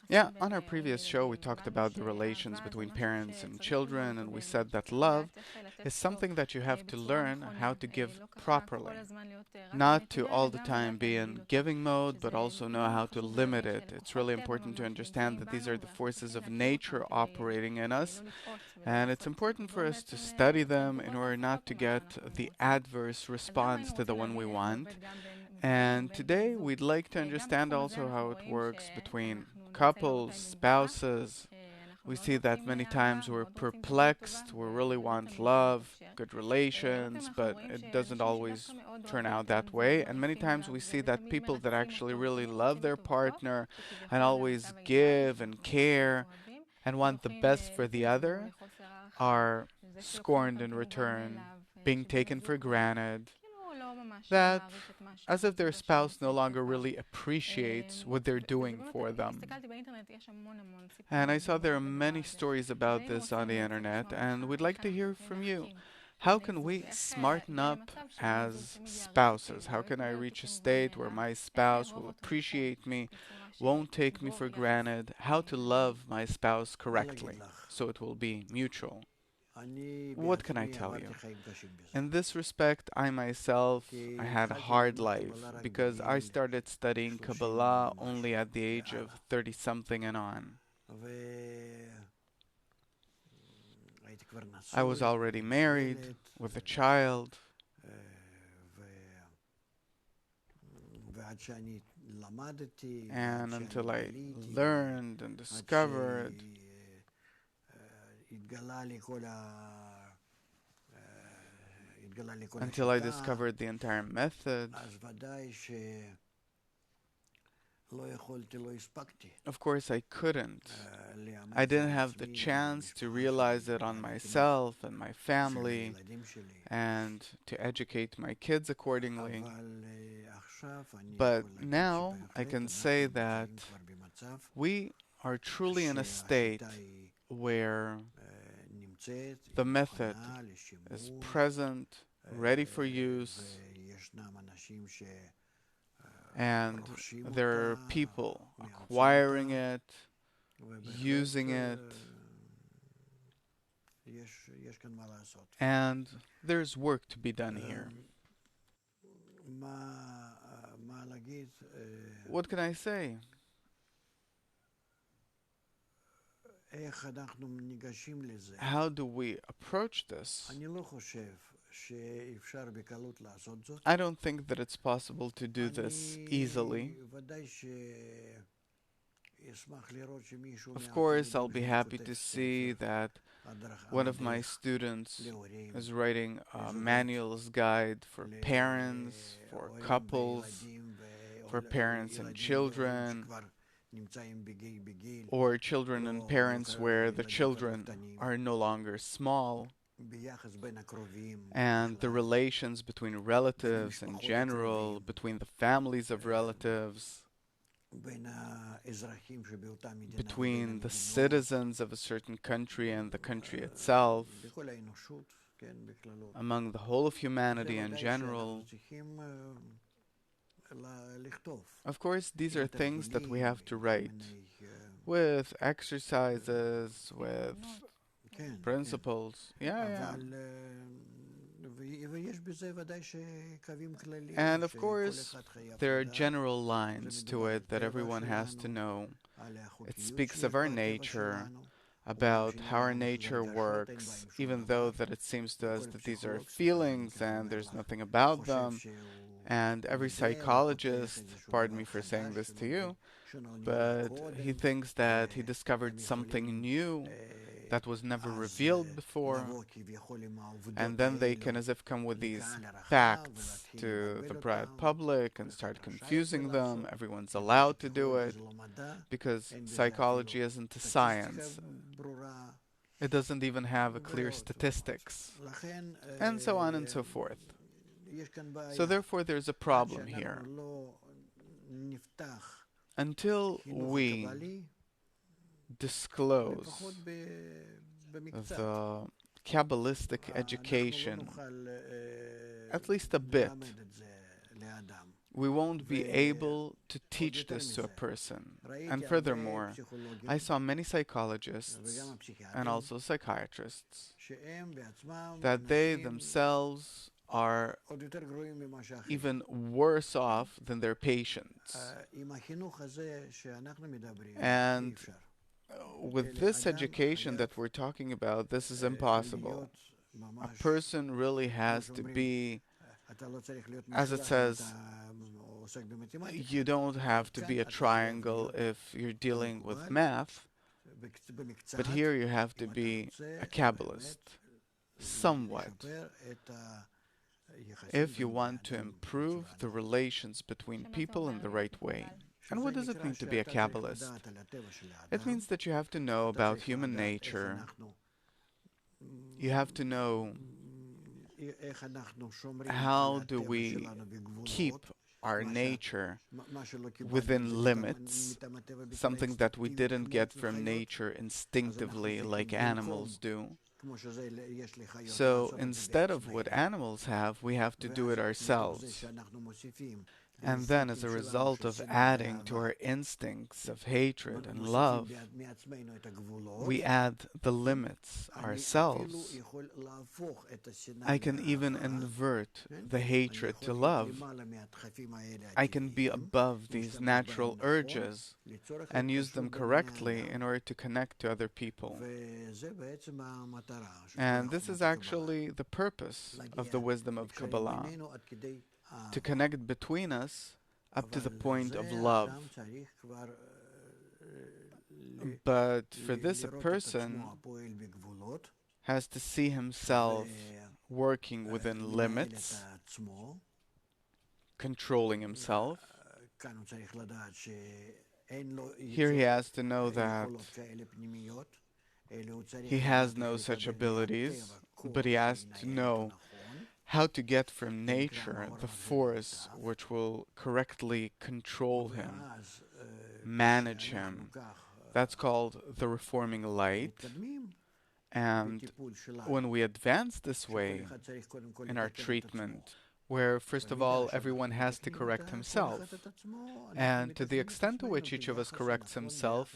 Yeah, on our previous show, we talked about the relations between parents and children, and we said that love is something that you have to learn how to give properly. Not to all the time be in giving mode, but also know how to limit it. It's really important to understand that these are the forces of nature operating in us, and it's important for us to study them in order not to get the adverse response to the one we want. And today we'd like to understand also how it works between couples, spouses. We see that many times we're perplexed, we really want love, good relations, but it doesn't always turn out that way. And many times we see that people that actually really love their partner and always give and care and want the best for the other are scorned in return, being taken for granted, that as if their spouse no longer really appreciates what they're doing for them. And I saw there are many stories about this on the internet, and we'd like to hear from you. How can we smarten up as spouses? How can I reach a state where my spouse will appreciate me, won't take me for granted? How to love my spouse correctly so it will be mutual? What can I tell you? In this respect, I myself, I had a hard life because I started studying Kabbalah only at the age of 30 something and on. I was already married with a child, and until I learned and discovered until I discovered the entire method. Of course, I couldn't. I didn't have the chance to realize it on myself and my family and to educate my kids accordingly. But now I can say that we are truly in a state where the method is present, ready for use, and there are people acquiring it, using it, and there's work to be done here. What can I say? How do we approach this? I don't think that it's possible to do this easily. Of course, I'll be happy to see that one of my students is writing a manual's guide for parents, for couples, for parents and children, or children and parents where the children are no longer small, and the relations between relatives in general, between the families of relatives, between the citizens of a certain country and the country itself, among the whole of humanity in general. Of course, these are things that we have to write with exercises, with principles. Yeah, yeah. And of course, there are general lines to it that everyone has to know. It speaks of our nature, about how our nature works, even though that it seems to us that these are feelings and there's nothing about them. And every psychologist, pardon me for saying this to you, but he thinks that he discovered something new that was never revealed before, and then they can as if come with these facts to the broad public and start confusing them. Everyone's allowed to do it because psychology isn't a science. It doesn't even have a clear statistics, and so on and so forth. So therefore there's a problem here. Until we disclose the Kabbalistic education, at least a bit, we won't be able to teach this to a person. And furthermore, I saw many psychologists and also psychiatrists that they themselves are even worse off than their patients. And with this education that we're talking about, this is impossible. A person really has to be, as it says, you don't have to be a triangle if you're dealing with math, but here you have to be a Kabbalist, somewhat, if you want to improve the relations between people in the right way. And what does it mean to be a Kabbalist? It means that you have to know about human nature. You have to know how do we keep our nature within limits, something that we didn't get from nature instinctively like animals do. So instead of what animals have, we have to do it ourselves. And then, as a result of adding to our instincts of hatred and love, we add the limits ourselves. I can even invert the hatred to love. I can be above these natural urges and use them correctly in order to connect to other people. And this is actually the purpose of the wisdom of Kabbalah, to connect between us up to the point of love. But for this, a person has to see himself working within limits, controlling himself. Here he has to know that he has no such abilities, but he has to know how to get from nature the force which will correctly control him, manage him. That's called the reforming light. And when we advance this way in our treatment, where first of all everyone has to correct himself, and to the extent to which each of us corrects himself,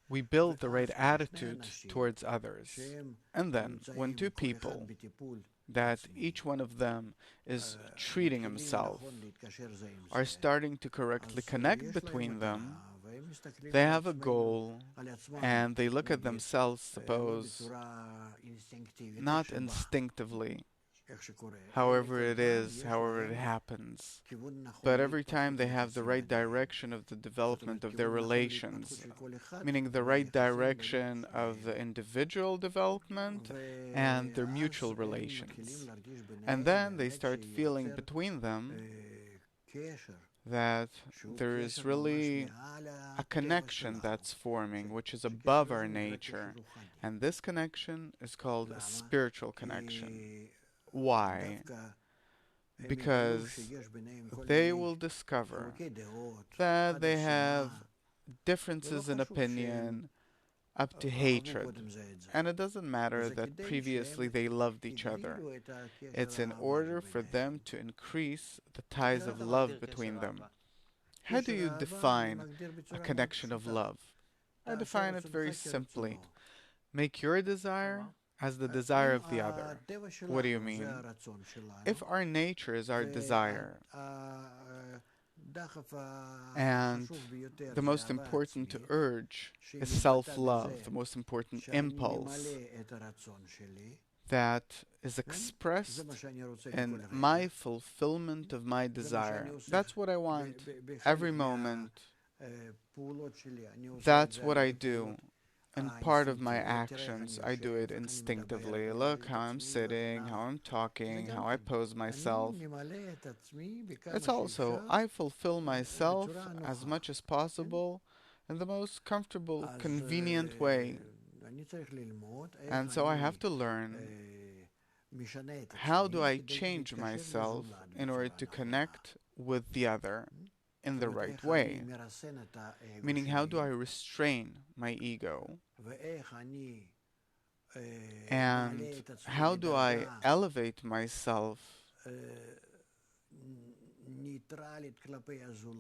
we build the right attitude towards others. And then, when two people that each one of them is treating himself are starting to correctly connect between them, they have a goal and they look at themselves, suppose, not instinctively, however it is, however it happens, but every time they have the right direction of the development of their relations, meaning the right direction of the individual development and their mutual relations. And then they start feeling between them that there is really a connection that's forming which is above our nature, and this connection is called a spiritual connection. Why? Because they will discover that they have differences in opinion up to hatred. And it doesn't matter that previously they loved each other. It's in order for them to increase the ties of love between them. How do you define a connection of love? I define it very simply. Make your desire as the desire of the other. What do you mean? If our nature is our desire, and the most important urge is self-love, the most important impulse that is expressed in my fulfillment of my desire. That's what I want every moment. That's what I do. And part of my actions, I do it instinctively. Look how I'm sitting, how I'm talking, how I pose myself. It's also, I fulfill myself as much as possible in the most comfortable, convenient way. And so I have to learn, how do I change myself in order to connect with the other in the right way? Meaning, how do I restrain my ego? And how do I elevate myself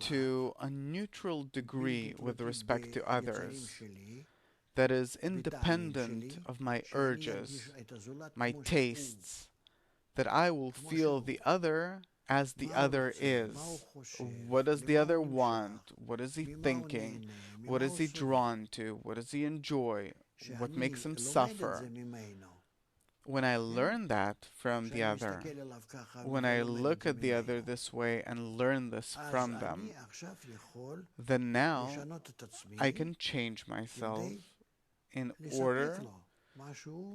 to a neutral degree with respect to others that is independent of my urges, my tastes, that I will feel the other as the other is. What does the other want? What is he thinking? What is he drawn to? What does he enjoy? What makes him suffer? When I learn that from the other, when I look at the other this way and learn this from them, then now I can change myself in order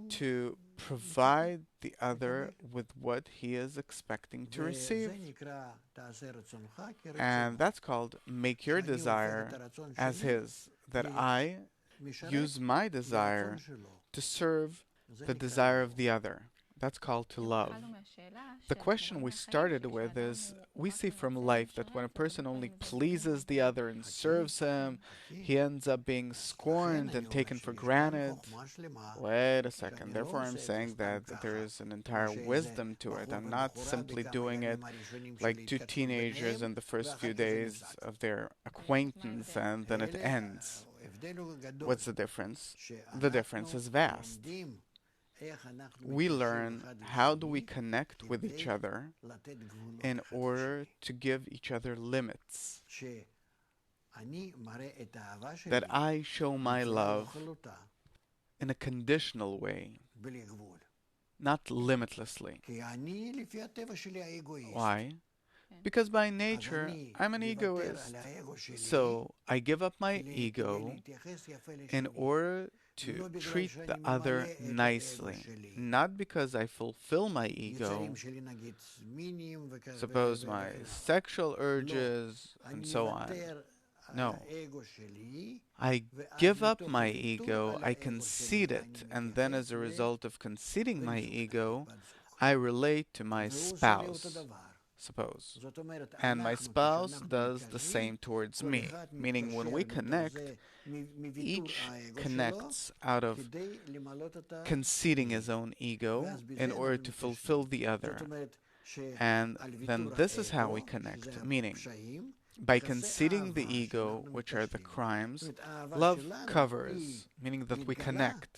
to provide the other with what he is expecting to receive. And that's called make your desire as his, that I use my desire to serve the desire of the other. That's called to love. The question we started with is, we see from life that when a person only pleases the other and serves him, he ends up being scorned and taken for granted. Wait a second. Therefore, I'm saying that there is an entire wisdom to it. I'm not simply doing it like two teenagers in the first few days of their acquaintance and then it ends. What's the difference? The difference is vast. We learn how do we connect with each other in order to give each other limits. That I show my love in a conditional way, not limitlessly. Why? Because by nature, I'm an egoist. So I give up my ego in order to treat the other nicely, not because I fulfill my ego, suppose my sexual urges, and so on. No. I give up my ego, I concede it, and then as a result of conceding my ego, I relate to my spouse, suppose. And my spouse does the same towards me, meaning when we connect, each connects out of conceding his own ego in order to fulfill the other. And then this is how we connect, meaning by conceding the ego, which are the crimes, love covers, meaning that we connect,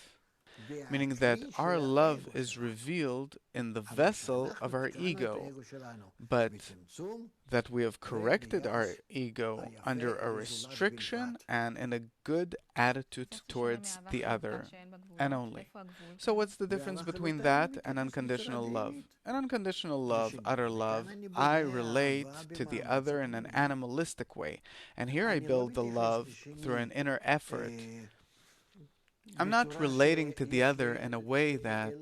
meaning that our love is revealed in the vessel of our ego, but that we have corrected our ego under a restriction and in a good attitude towards the other and only. So what's the difference between that and unconditional love? In unconditional love, utter love, I relate to the other in an animalistic way. And here I build the love through an inner effort. I'm not relating to the other in a way that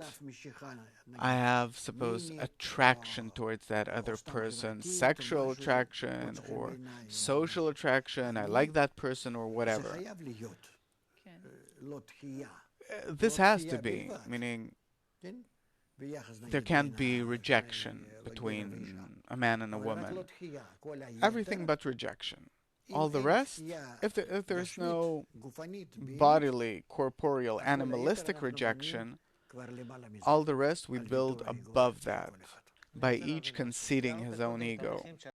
I have, suppose, attraction towards that other person, sexual attraction or social attraction, I like that person or whatever. This has to be, meaning there can't be rejection between a man and a woman. Everything but rejection. All the rest, if there's no bodily, corporeal, animalistic rejection, all the rest we build above that by each conceding his own ego.